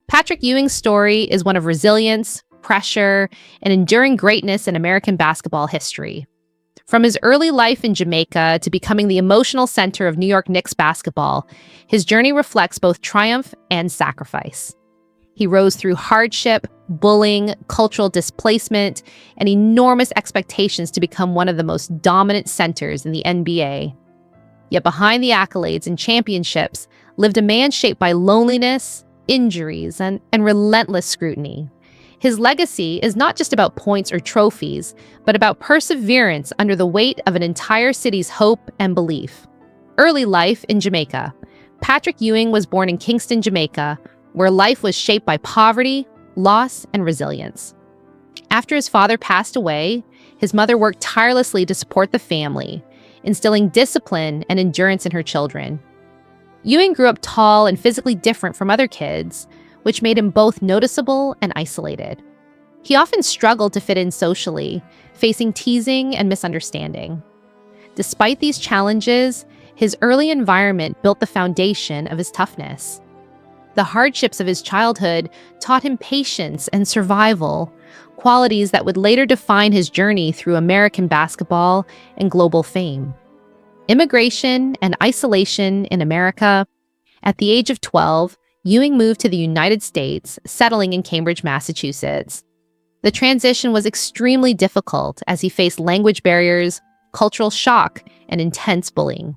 Patrick Ewing's story is one of resilience, pressure, and enduring greatness in American basketball history. From his early life in Jamaica to becoming the emotional center of New York Knicks basketball, his journey reflects both triumph and sacrifice. He rose through hardship, bullying, cultural displacement, and enormous expectations to become one of the most dominant centers in the NBA. Yet behind the accolades and championships lived a man shaped by loneliness, injuries, and relentless scrutiny. His legacy is not just about points or trophies, but about perseverance under the weight of an entire city's hope and belief. Early life in Jamaica. Patrick Ewing was born in Kingston, Jamaica, where life was shaped by poverty, loss, and resilience. After his father passed away, his mother worked tirelessly to support the family, instilling discipline and endurance in her children. Ewing grew up tall and physically different from other kids, which made him both noticeable and isolated. He often struggled to fit in socially, facing teasing and misunderstanding. Despite these challenges, his early environment built the foundation of his toughness. The hardships of his childhood taught him patience and survival, qualities that would later define his journey through American basketball and global fame. Immigration and isolation in America. At the age of 12, Ewing moved to the United States, settling in Cambridge, Massachusetts. The transition was extremely difficult as he faced language barriers, cultural shock, and intense bullying.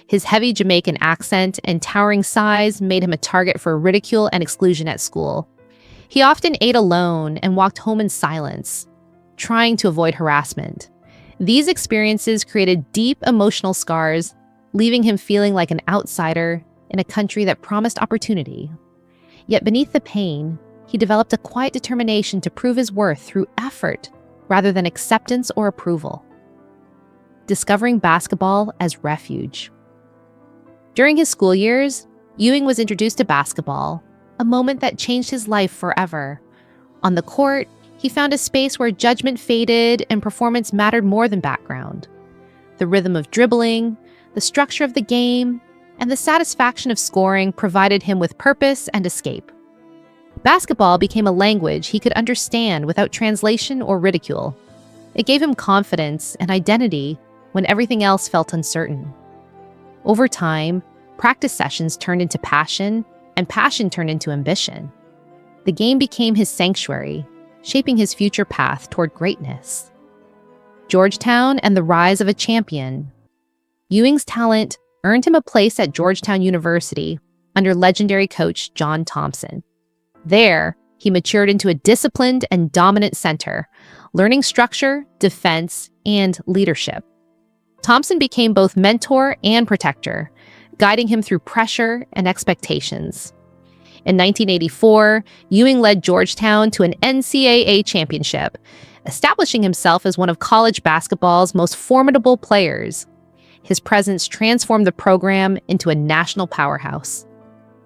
His heavy Jamaican accent and towering size made him a target for ridicule and exclusion at school. He often ate alone and walked home in silence, trying to avoid harassment. These experiences created deep emotional scars, leaving him feeling like an outsider in a country that promised opportunity. Yet beneath the pain, he developed a quiet determination to prove his worth through effort rather than acceptance or approval. Discovering basketball as refuge. During his school years, Ewing was introduced to basketball, a moment that changed his life forever. On the court, he found a space where judgment faded and performance mattered more than background. The rhythm of dribbling, the structure of the game, and the satisfaction of scoring provided him with purpose and escape. Basketball became a language he could understand without translation or ridicule. It gave him confidence and identity when everything else felt uncertain. Over time, practice sessions turned into passion, and passion turned into ambition. The game became his sanctuary, shaping his future path toward greatness. Georgetown and the rise of a champion. Ewing's talent earned him a place at Georgetown University under legendary coach John Thompson. There, he matured into a disciplined and dominant center, learning structure, defense, and leadership. Thompson became both mentor and protector, guiding him through pressure and expectations. In 1984, Ewing led Georgetown to an NCAA championship, establishing himself as one of college basketball's most formidable players. His presence transformed the program into a national powerhouse.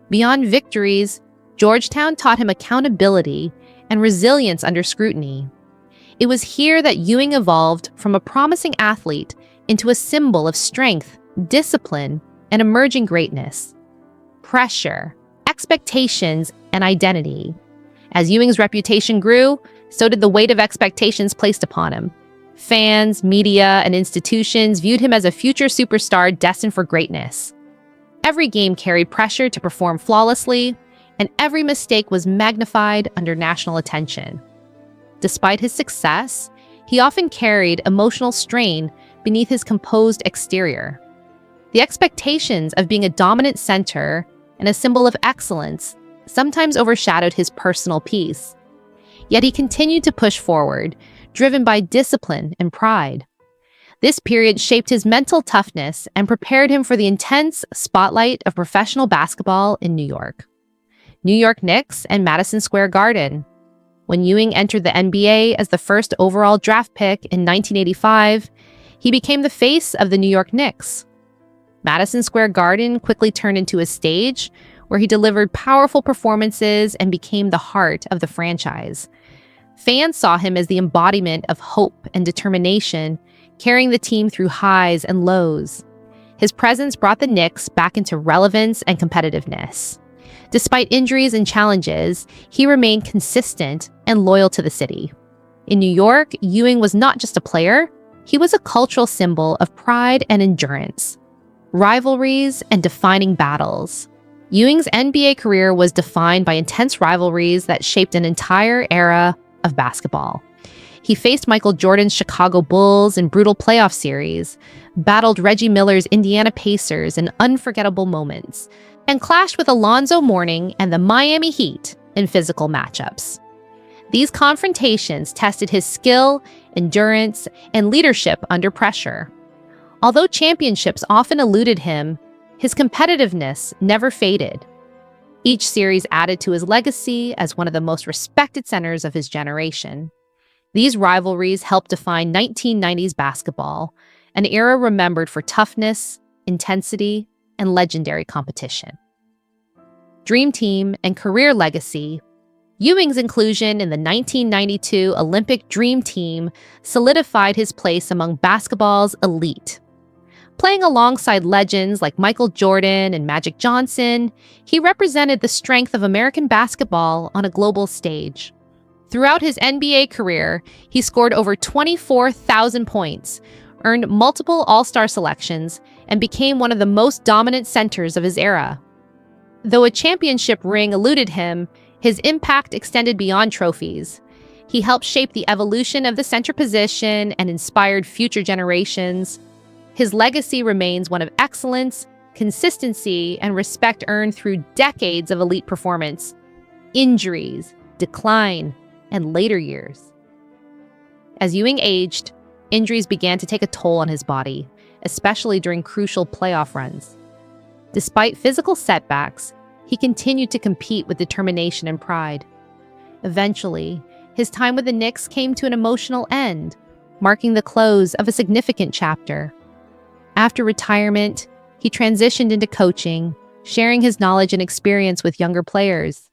Beyond victories, Georgetown taught him accountability and resilience under scrutiny. It was here that Ewing evolved from a promising athlete into a symbol of strength, discipline, and emerging greatness. Pressure, expectations, and identity. As Ewing's reputation grew, so did the weight of expectations placed upon him. Fans, media, and institutions viewed him as a future superstar destined for greatness. Every game carried pressure to perform flawlessly, and every mistake was magnified under national attention. Despite his success, he often carried emotional strain beneath his composed exterior. The expectations of being a dominant center and a symbol of excellence sometimes overshadowed his personal peace. Yet he continued to push forward, driven by discipline and pride. This period shaped his mental toughness and prepared him for the intense spotlight of professional basketball in New York. New York Knicks and Madison Square Garden. When Ewing entered the NBA as the first overall draft pick in 1985, he became the face of the New York Knicks. Madison Square Garden quickly turned into a stage where he delivered powerful performances and became the heart of the franchise. Fans saw him as the embodiment of hope and determination, carrying the team through highs and lows. His presence brought the Knicks back into relevance and competitiveness. Despite injuries and challenges, he remained consistent and loyal to the city. In New York, Ewing was not just a player, he was a cultural symbol of pride and endurance, rivalries and defining battles. Ewing's NBA career was defined by intense rivalries that shaped an entire era of basketball. He faced Michael Jordan's Chicago Bulls in brutal playoff series, battled Reggie Miller's Indiana Pacers in unforgettable moments, and clashed with Alonzo Mourning and the Miami Heat in physical matchups. These confrontations tested his skill, endurance, and leadership under pressure. Although championships often eluded him, his competitiveness never faded. Each series added to his legacy as one of the most respected centers of his generation. These rivalries helped define 1990s basketball, an era remembered for toughness, intensity, and legendary competition. Dream Team and career legacy. Ewing's inclusion in the 1992 Olympic Dream Team solidified his place among basketball's elite. Playing alongside legends like Michael Jordan and Magic Johnson, he represented the strength of American basketball on a global stage. Throughout his NBA career, he scored over 24,000 points, earned multiple All-Star selections, and became one of the most dominant centers of his era. Though a championship ring eluded him, his impact extended beyond trophies. He helped shape the evolution of the center position and inspired future generations. His legacy remains one of excellence, consistency, and respect earned through decades of elite performance, injuries, decline, and later years. As Ewing aged, injuries began to take a toll on his body, especially during crucial playoff runs. Despite physical setbacks, he continued to compete with determination and pride. Eventually, his time with the Knicks came to an emotional end, marking the close of a significant chapter. After retirement, he transitioned into coaching, sharing his knowledge and experience with younger players.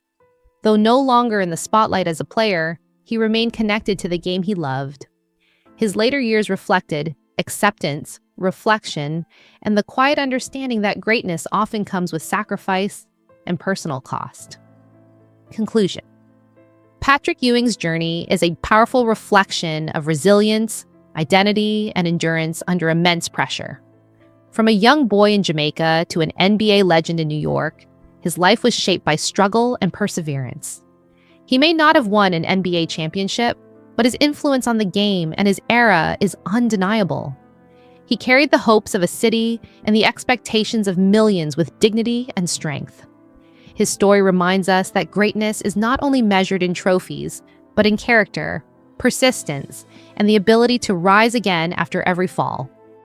Though no longer in the spotlight as a player, he remained connected to the game he loved. His later years reflected acceptance, reflection, and the quiet understanding that greatness often comes with sacrifice and personal cost. Conclusion. Patrick Ewing's journey is a powerful reflection of resilience, identity, and endurance under immense pressure. From a young boy in Jamaica to an NBA legend in New York, his life was shaped by struggle and perseverance. He may not have won an NBA championship, but his influence on the game and his era is undeniable. He carried the hopes of a city and the expectations of millions with dignity and strength. His story reminds us that greatness is not only measured in trophies, but in character, persistence, and the ability to rise again after every fall.